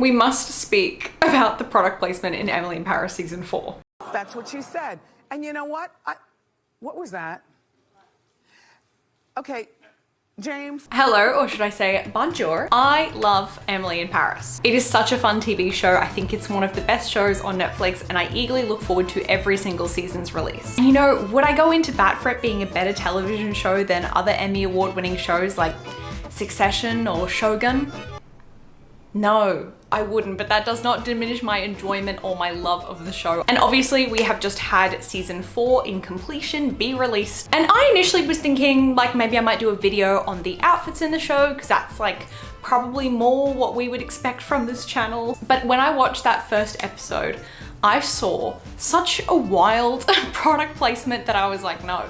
we must speak about the product placement in Emily in Paris season 4. That's what you said. And you know what? What was that? Okay, James. Hello, or should I say bonjour. I love Emily in Paris. It is such a fun TV show. I think it's one of the best shows on Netflix, and I eagerly look forward to every single season's release. And you know, would I go into bat for it being a better television show than other Emmy award-winning shows like Succession or Shogun? No, I wouldn't, but that does not diminish my enjoyment or my love of the show. And obviously we have just had season 4 in completion be released. And I initially was thinking like maybe I might do a video on the outfits in the show, because that's like probably more what we would expect from this channel. But when I watched that first episode, I saw such a wild product placement that I was like, no,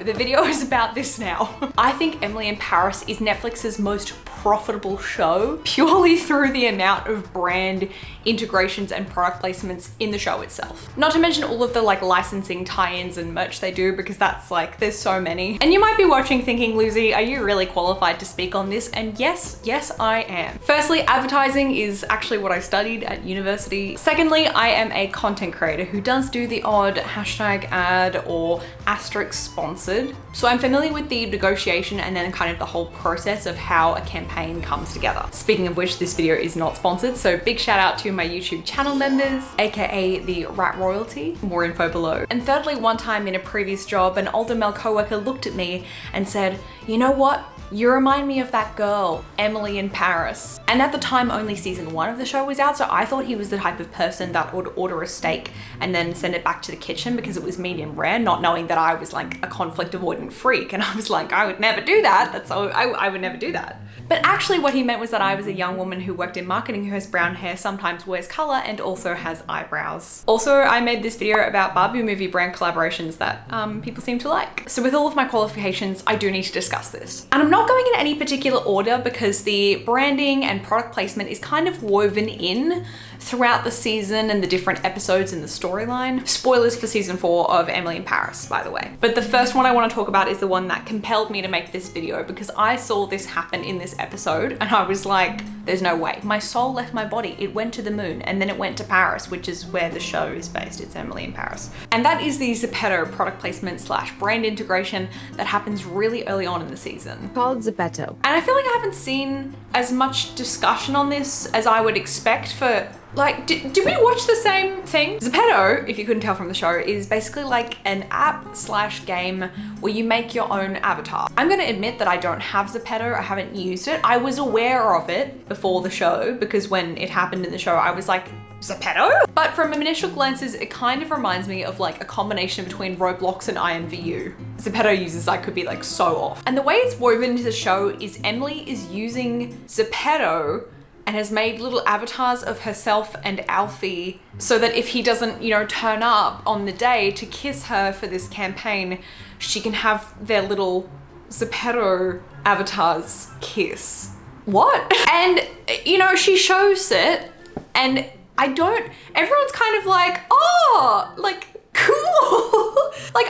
the video is about this now. I think Emily in Paris is Netflix's most profitable show purely through the amount of brand integrations and product placements in the show itself. Not to mention all of the like licensing tie-ins and merch they do, because that's like, there's so many. And you might be watching thinking, Lucy, are you really qualified to speak on this? And yes, I am. Firstly, advertising is actually what I studied at university. Secondly, I am a content creator who does do the odd hashtag ad or asterisk sponsored. So I'm familiar with the negotiation and then kind of the whole process of how a campaign comes together. Speaking of which, this video is not sponsored, so big shout out to my YouTube channel members, aka the Rat Royalty. More info below. And thirdly, one time in a previous job, an older male coworker looked at me and said, you know what? You remind me of that girl, Emily in Paris. And at the time, only season 1 of the show was out, so I thought he was the type of person that would order a steak and then send it back to the kitchen because it was medium rare, not knowing that I was like a conflict avoidant freak. And I was like, I would never do that. I would never do that. But actually what he meant was that I was a young woman who worked in marketing who has brown hair, sometimes wears color, and also has eyebrows. Also, I made this video about Barbie movie brand collaborations that people seem to like. So with all of my qualifications, I do need to discuss this. And I'm not going in any particular order because the branding and product placement is kind of woven in throughout the season and the different episodes in the storyline. Spoilers for season 4 of Emily in Paris, by the way. But the first one I want to talk about is the one that compelled me to make this video, because I saw this happen in this episode and I was like, there's no way. My soul left my body. It went to the moon and then it went to Paris, which is where the show is based. It's Emily in Paris. And that is the Zepeto product placement / brand integration that happens really early on in the season. Called Zepeto. And I feel like I haven't seen as much discussion on this as I would expect for, like, did we watch the same thing? Zepeto, if you couldn't tell from the show, is basically like an app / game where you make your own avatar. I'm gonna admit that I don't have Zepeto, I haven't used it. I was aware of it before the show because when it happened in the show, I was like, Zepeto? But from initial glances, it kind of reminds me of like a combination between Roblox and IMVU. Zepeto users, I could be like so off. And the way it's woven into the show is Emily is using Zepeto and has made little avatars of herself and Alfie so that if he doesn't, you know, turn up on the day to kiss her for this campaign, she can have their little Zepeto avatars kiss. What? And, you know, she shows it and everyone's kind of like, oh, like, cool. Like,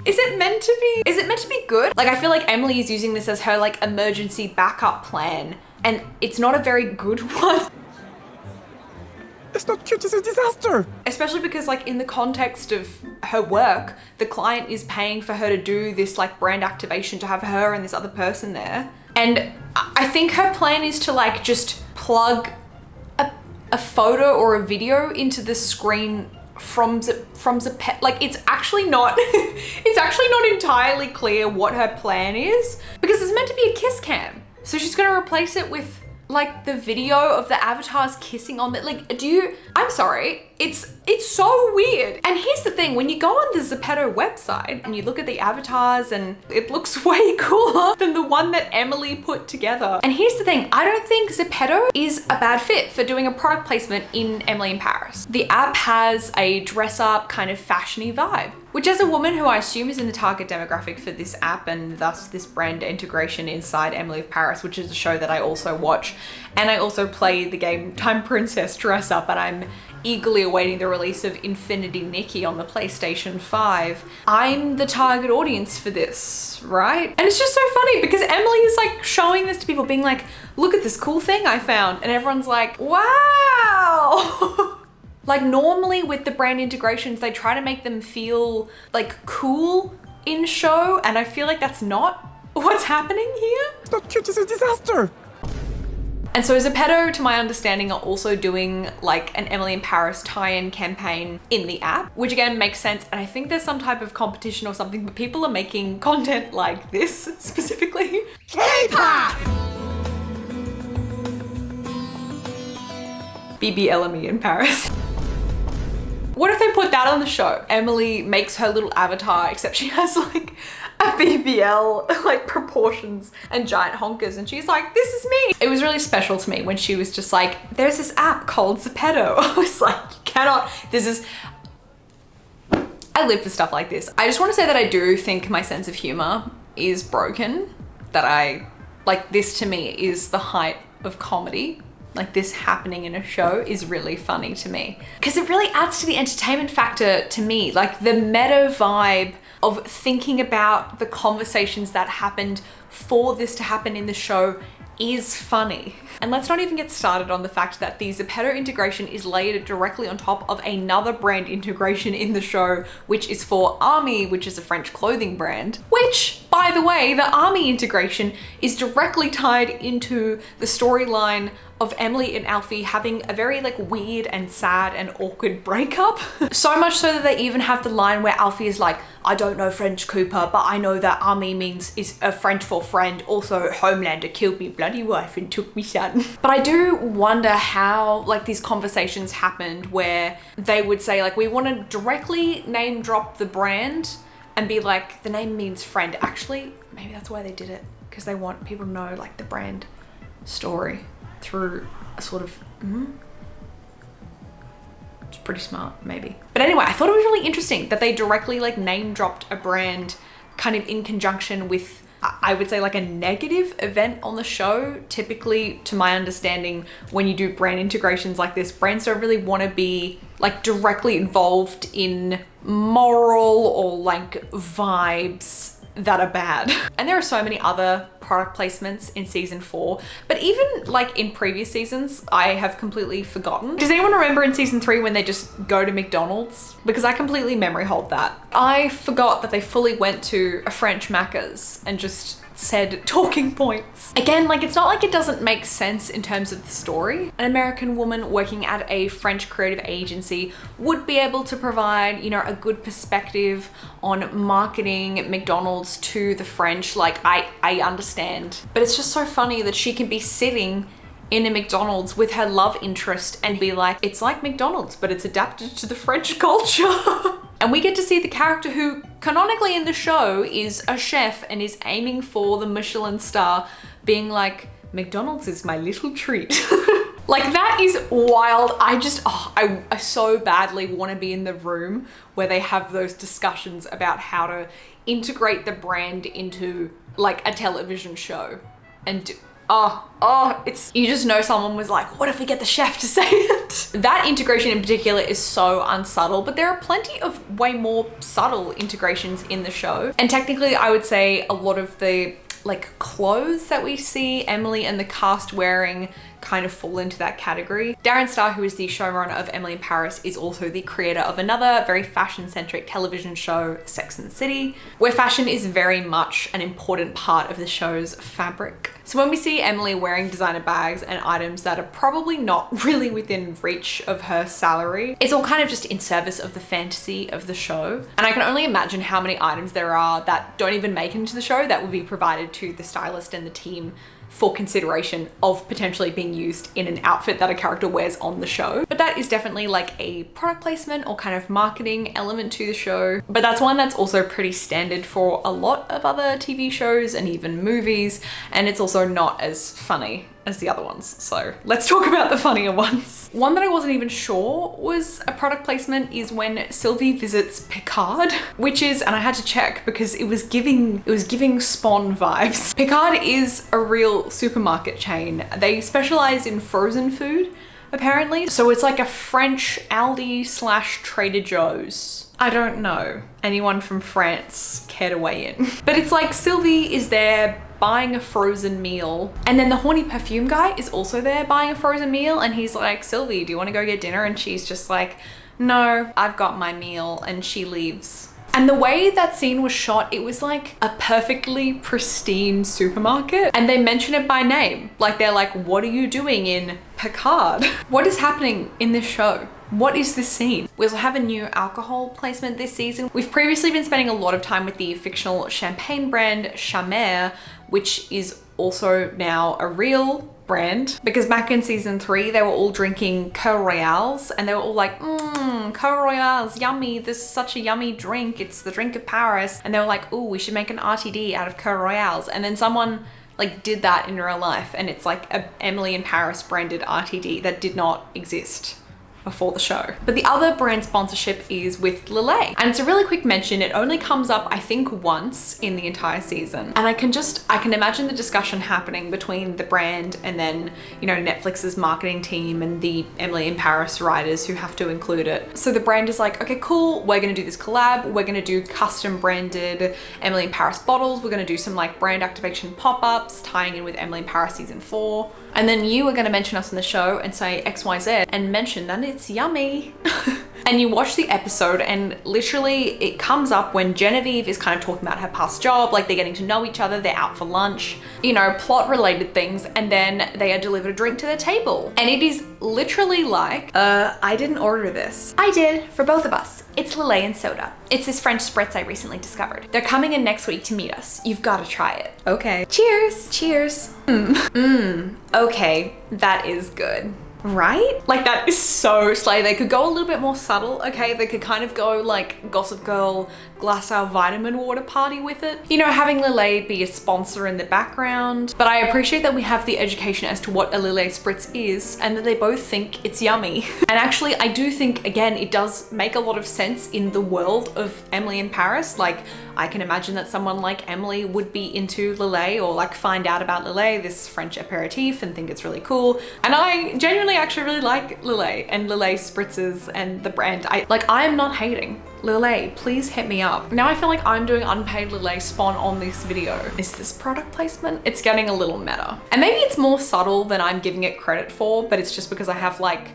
is it meant to be good? Like, I feel like Emily is using this as her like emergency backup plan, and it's not a very good one. It's not cute, it's a disaster. Especially because like in the context of her work, the client is paying for her to do this like brand activation to have her and this other person there. And I think her plan is to like just plug a photo or a video into the screen from Zepeto. Like, it's actually not entirely clear what her plan is, because it's meant to be a kiss cam. So she's gonna replace it with like the video of the avatars kissing on the, like, I'm sorry, it's so weird. And here's the thing, when you go on the Zepeto website and you look at the avatars, and it looks way cooler than the one that Emily put together. And here's the thing, I don't think Zepeto is a bad fit for doing a product placement in Emily in Paris. The app has a dress up kind of fashiony vibe, which as a woman who I assume is in the target demographic for this app and thus this brand integration inside Emily of Paris, which is a show that I also watch, and I also play the game Time Princess dress up, and I'm eagerly awaiting the release of Infinity Nikki on the PlayStation 5. I'm the target audience for this, right? And it's just so funny because Emily is like showing this to people, being like, look at this cool thing I found. And everyone's like, wow, Oh. Like normally with the brand integrations, they try to make them feel like cool in show, and I feel like that's not what's happening here. Not cute, it's a disaster. And so Zepeto, to my understanding, are also doing like an Emily in Paris tie-in campaign in the app, which again makes sense. And I think there's some type of competition or something, but people are making content like this specifically. K-pop! BBLME in Paris. What if they put that on the show? Emily makes her little avatar, except she has like a BBL, like proportions and giant honkers, and she's like, this is me. It was really special to me when she was just like, there's this app called Zepeto. I was like, you cannot, I live for stuff like this. I just want to say that I do think my sense of humor is broken, that this to me is the height of comedy. Like this happening in a show is really funny to me because it really adds to the entertainment factor to me. Like the meta vibe of thinking about the conversations that happened for this to happen in the show is funny. And let's not even get started on the fact that the Zepeto integration is layered directly on top of another brand integration in the show, which is for Army, which is a French clothing brand, which, by the way, the Army integration is directly tied into the storyline of Emily and Alfie having a very like weird and sad and awkward breakup. So much so that they even have the line where Alfie is like, I don't know French Cooper, but I know that Army is a French for friend. Also Homelander killed me bloody wife and took me son. But I do wonder how like these conversations happened where they would say like, we want to directly name drop the brand and be like, the name means friend. Actually, maybe that's why they did it, because they want people to know like the brand story through a sort of, it's pretty smart, maybe. But anyway, I thought it was really interesting that they directly like name dropped a brand kind of in conjunction with, I would say, like a negative event on the show. Typically, to my understanding, when you do brand integrations like this, brands don't really want to be like directly involved in moral or like vibes that are bad. And there are so many other product placements in season 4, but even like in previous seasons, I have completely forgotten. Does anyone remember in season 3 when they just go to McDonald's? Because I completely memory hold that. I forgot that they fully went to a French Macca's and just said talking points. Again, like it's not like it doesn't make sense in terms of the story. An American woman working at a French creative agency would be able to provide, you know, a good perspective on marketing McDonald's to the French. Like I understand, but it's just so funny that she can be sitting in a McDonald's with her love interest and be like, it's like McDonald's, but it's adapted to the French culture. And we get to see the character who canonically in the show is a chef and is aiming for the Michelin star being like, McDonald's is my little treat. Like that is wild. I so badly want to be in the room where they have those discussions about how to integrate the brand into like a television show and do, it's, you just know someone was like, what if we get the chef to say it? That integration in particular is so unsubtle, but there are plenty of way more subtle integrations in the show. And technically I would say a lot of the like clothes that we see Emily and the cast wearing kind of fall into that category. Darren Star, who is the showrunner of Emily in Paris, is also the creator of another very fashion-centric television show, Sex and the City, where fashion is very much an important part of the show's fabric. So when we see Emily wearing designer bags and items that are probably not really within reach of her salary, it's all kind of just in service of the fantasy of the show. And I can only imagine how many items there are that don't even make it into the show that will be provided to the stylist and the team for consideration of potentially being used in an outfit that a character wears on the show. But that is definitely like a product placement or kind of marketing element to the show. But that's one that's also pretty standard for a lot of other TV shows and even movies. And it's also not as funny as the other ones. So let's talk about the funnier ones. One that I wasn't even sure was a product placement is when Sylvie visits Picard, which is, and I had to check because it was giving Spawn vibes. Picard is a real supermarket chain. They specialize in frozen food, apparently. So it's like a French Aldi / Trader Joe's. I don't know. Anyone from France care to weigh in? But it's like Sylvie is there buying a frozen meal. And then the horny perfume guy is also there buying a frozen meal, and he's like, Sylvie, do you want to go get dinner? And she's just like, no, I've got my meal, and she leaves. And the way that scene was shot, it was like a perfectly pristine supermarket, and they mention it by name. Like, they're like, what are you doing in Baccarat? What is happening in this show? What is this scene? We also have a new alcohol placement this season. We've previously been spending a lot of time with the fictional champagne brand Chamer, which is also now a real brand, because back in season 3 they were all drinking Cœur Royales, and they were all like, Cœur Royales, yummy, this is such a yummy drink, it's the drink of Paris. And they were like, oh, we should make an RTD out of Cœur Royales. And then someone like did that in real life, and it's like a Emily in Paris branded RTD that did not exist before the show. But the other brand sponsorship is with Lillet, and it's a really quick mention. It only comes up, I think, once in the entire season, and I can imagine the discussion happening between the brand and then, you know, Netflix's marketing team and the Emily in Paris writers who have to include it. So the brand is like, okay, cool, we're gonna do this collab, we're gonna do custom branded Emily in Paris bottles, we're gonna do some like brand activation pop-ups tying in with Emily in Paris season 4, and then you are gonna mention us in the show and say XYZ and mention that it's yummy. And you watch the episode, and literally it comes up when Genevieve is kind of talking about her past job, like they're getting to know each other, they're out for lunch, you know, plot related things, and then they are delivered a drink to their table. And it is literally like, I didn't order this. I did, for both of us. It's Lillet and soda. It's this French spritz I recently discovered. They're coming in next week to meet us. You've got to try it. Okay. Cheers. Cheers. Okay, that is good. Right? Like, that is so slay. They could go a little bit more subtle, okay? They could kind of go like Gossip Girl glass our vitamin water party with it. You know, having Lillet be a sponsor in the background. But I appreciate that we have the education as to what a Lillet spritz is, and that they both think it's yummy. And actually, I do think, again, it does make a lot of sense in the world of Emily in Paris. Like, I can imagine that someone like Emily would be into Lillet, or like find out about Lillet, this French aperitif, and think it's really cool. And I genuinely actually really like Lillet and Lillet spritzes and the brand. I'm not hating. Lillet, please hit me up. Now I feel like I'm doing unpaid Lillet spawn on this video. Is this product placement? It's getting a little meta. And maybe it's more subtle than I'm giving it credit for, but it's just because I have like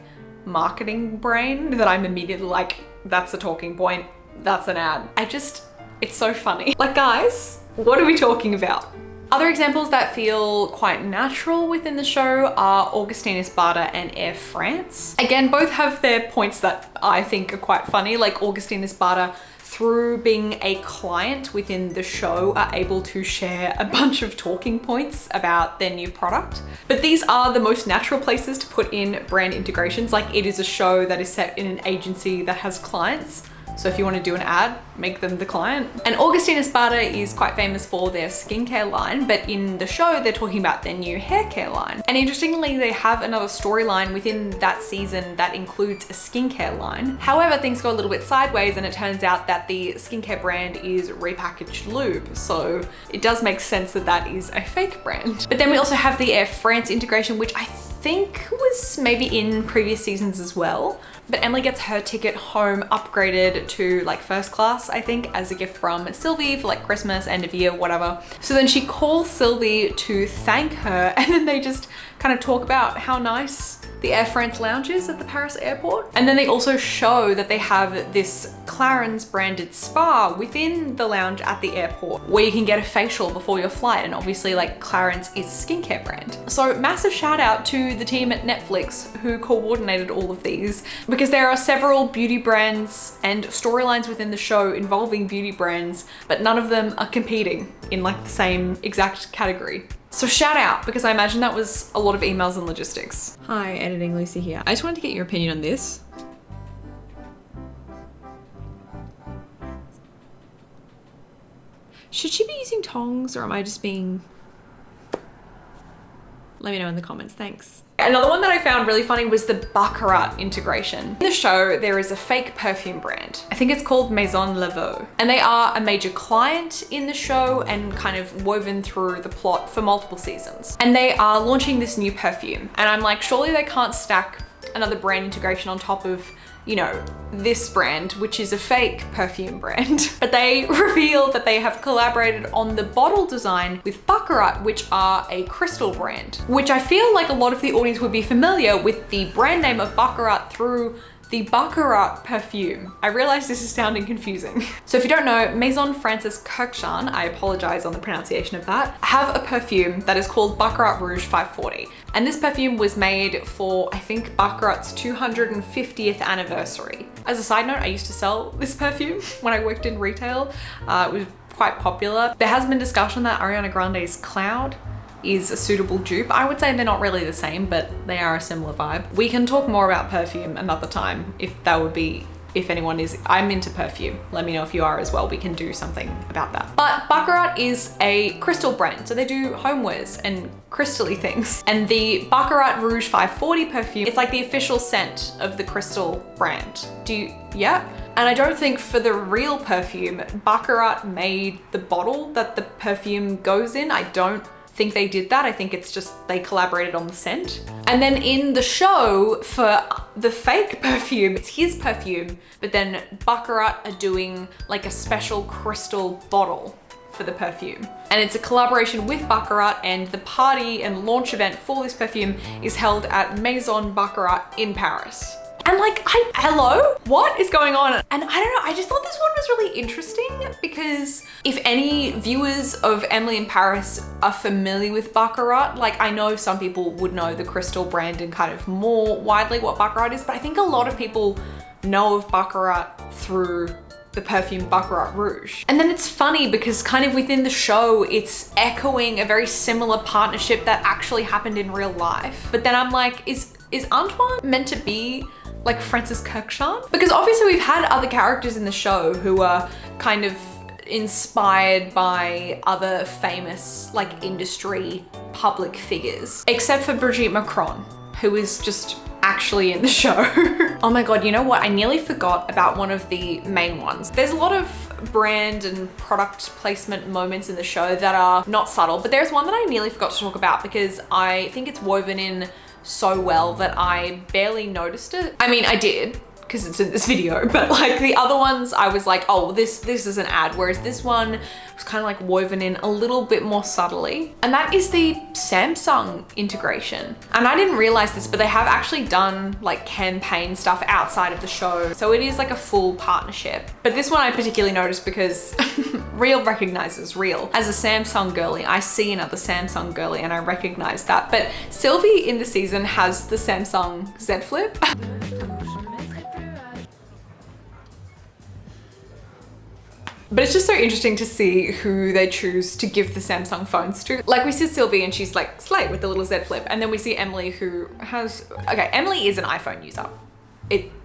marketing brain that I'm immediately like, that's a talking point, that's an ad. It's so funny. Like, guys, what are we talking about? Other examples that feel quite natural within the show are Augustine Esparta and Air France. Again, both have their points that I think are quite funny. Like, Augustine Esparta, through being a client within the show, are able to share a bunch of talking points about their new product. But these are the most natural places to put in brand integrations. Like, it is a show that is set in an agency that has clients. So if you want to do an ad, make them the client. And Augustine Esparta is quite famous for their skincare line, but in the show, they're talking about their new hair care line. And interestingly, they have another storyline within that season that includes a skincare line. However, things go a little bit sideways, and it turns out that the skincare brand is repackaged lube. So it does make sense that that is a fake brand. But then we also have the Air France integration, which I think was maybe in previous seasons as well. But Emily gets her ticket home upgraded to like first class, I think, as a gift from Sylvie for like Christmas, end of year, whatever. So then she calls Sylvie to thank her, and then they just kind of talk about how nice the Air France lounge is at the Paris airport. And then they also show that they have this Clarins branded spa within the lounge at the airport where you can get a facial before your flight. And obviously, like, Clarins is a skincare brand. So massive shout out to the team at Netflix who coordinated all of these, because there are several beauty brands and storylines within the show involving beauty brands, but none of them are competing in like the same exact category. So shout out, because I imagine that was a lot of emails and logistics. Hi, editing Lucy here. I just wanted to get your opinion on this. Should she be using tongs, or am I just being... Let me know in the comments, thanks. Another one that I found really funny was the Baccarat integration. In the show, there is a fake perfume brand. I think it's called Maison Laveau. And they are a major client in the show and kind of woven through the plot for multiple seasons. And they are launching this new perfume. And I'm like, surely they can't stack another brand integration on top of, you know, this brand, which is a fake perfume brand. But they reveal that they have collaborated on the bottle design with Baccarat, which are a crystal brand, which I feel like a lot of the audience would be familiar with the brand name of Baccarat through the Baccarat perfume. I realize this is sounding confusing. So if you don't know, Maison Francis Kurkdjian, I apologize on the pronunciation of that, have a perfume that is called Baccarat Rouge 540. And this perfume was made for, I think, Baccarat's 250th anniversary. As a side note, I used to sell this perfume when I worked in retail. It was quite popular. There has been discussion that Ariana Grande's Cloud is a suitable dupe. I would say they're not really the same, but they are a similar vibe. We can talk more about perfume another time if that would be, if anyone is, I'm into perfume. Let me know if you are as well. We can do something about that. But Baccarat is a crystal brand. So they do homewares and crystally things. And the Baccarat Rouge 540 perfume, it's like the official scent of the crystal brand. Yeah? And I don't think for the real perfume, Baccarat made the bottle that the perfume goes in. I don't think they did that. I think it's just they collaborated on the scent. And then in the show for the fake perfume, it's his perfume, but then Baccarat are doing like a special crystal bottle for the perfume. And it's a collaboration with Baccarat, and the party and launch event for this perfume is held at Maison Baccarat in Paris. And like, hello? What is going on? And I don't know, I just thought this one was really interesting because if any viewers of Emily in Paris are familiar with Baccarat, like I know some people would know the crystal brand and kind of more widely what Baccarat is, but I think a lot of people know of Baccarat through the perfume Baccarat Rouge. And then it's funny because kind of within the show, it's echoing a very similar partnership that actually happened in real life. But then I'm like, is Antoine meant to be like Francis Kurkdjian? Because obviously we've had other characters in the show who are kind of inspired by other famous like industry public figures, except for Brigitte Macron, who is just actually in the show. Oh my God, you know what? I nearly forgot about one of the main ones. There's a lot of brand and product placement moments in the show that are not subtle, but there's one that I nearly forgot to talk about because I think it's woven in so well that I barely noticed it. I mean, I did because it's in this video, but like the other ones I was like, oh, this is an ad, whereas this one was kind of like woven in a little bit more subtly. And that is the Samsung integration. And I didn't realize this, but they have actually done like campaign stuff outside of the show. So it is like a full partnership. But this one I particularly noticed because real recognizes real. As a Samsung girly, I see another Samsung girly and I recognize that. But Sylvie in the season has the Samsung Z Flip. But it's just so interesting to see who they choose to give the Samsung phones to. Like we see Sylvie and she's like slay with the little Z Flip. And then we see Emily who has, okay, Emily is an iPhone user.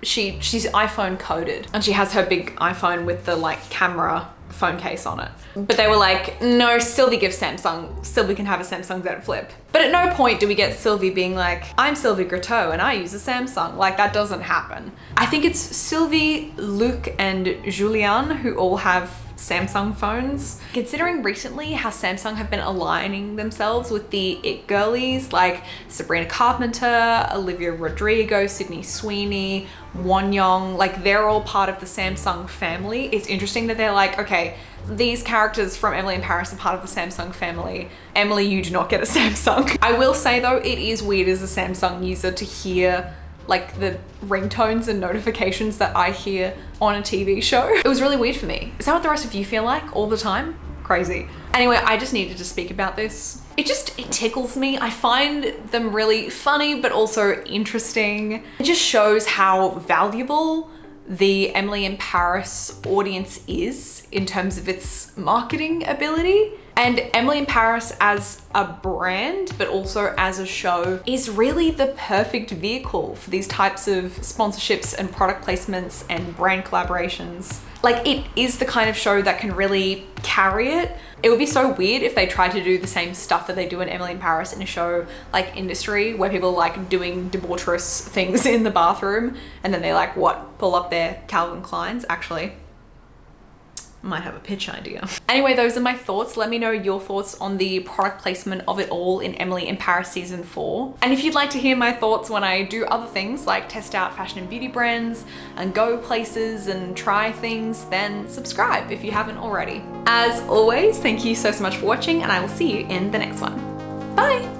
She's iPhone coded and she has her big iPhone with the like camera phone case on it. But they were like, no, Sylvie gives Samsung, Sylvie can have a Samsung Z Flip. But at no point do we get Sylvie being like, I'm Sylvie Gretteau and I use a Samsung. Like that doesn't happen. I think it's Sylvie, Luc and Julien who all have Samsung phones. Considering recently how Samsung have been aligning themselves with the it girlies like Sabrina Carpenter, Olivia Rodrigo, Sydney Sweeney, Wonyoung, like they're all part of the Samsung family. It's interesting that they're like, okay, these characters from Emily in Paris are part of the Samsung family. Emily, you do not get a Samsung. I will say though, it is weird as a Samsung user to hear like the ringtones and notifications that I hear on a TV show. It was really weird for me. Is that what the rest of you feel like all the time? Crazy. Anyway, I just needed to speak about this. It tickles me. I find them really funny, but also interesting. It just shows how valuable the Emily in Paris audience is in terms of its marketing ability. And Emily in Paris as a brand, but also as a show, is really the perfect vehicle for these types of sponsorships and product placements and brand collaborations. Like it is the kind of show that can really carry it. It would be so weird if they tried to do the same stuff that they do in Emily in Paris in a show like Industry, where people are like doing debaucherous things in the bathroom and then they like, what, pull up their Calvin Kleins. Actually, might have a pitch idea. Anyway, those are my thoughts. Let me know your thoughts on the product placement of it all in Emily in Paris season 4. And if you'd like to hear my thoughts when I do other things like test out fashion and beauty brands and go places and try things, then subscribe if you haven't already. As always, thank you so much for watching, and I will see you in the next one. Bye!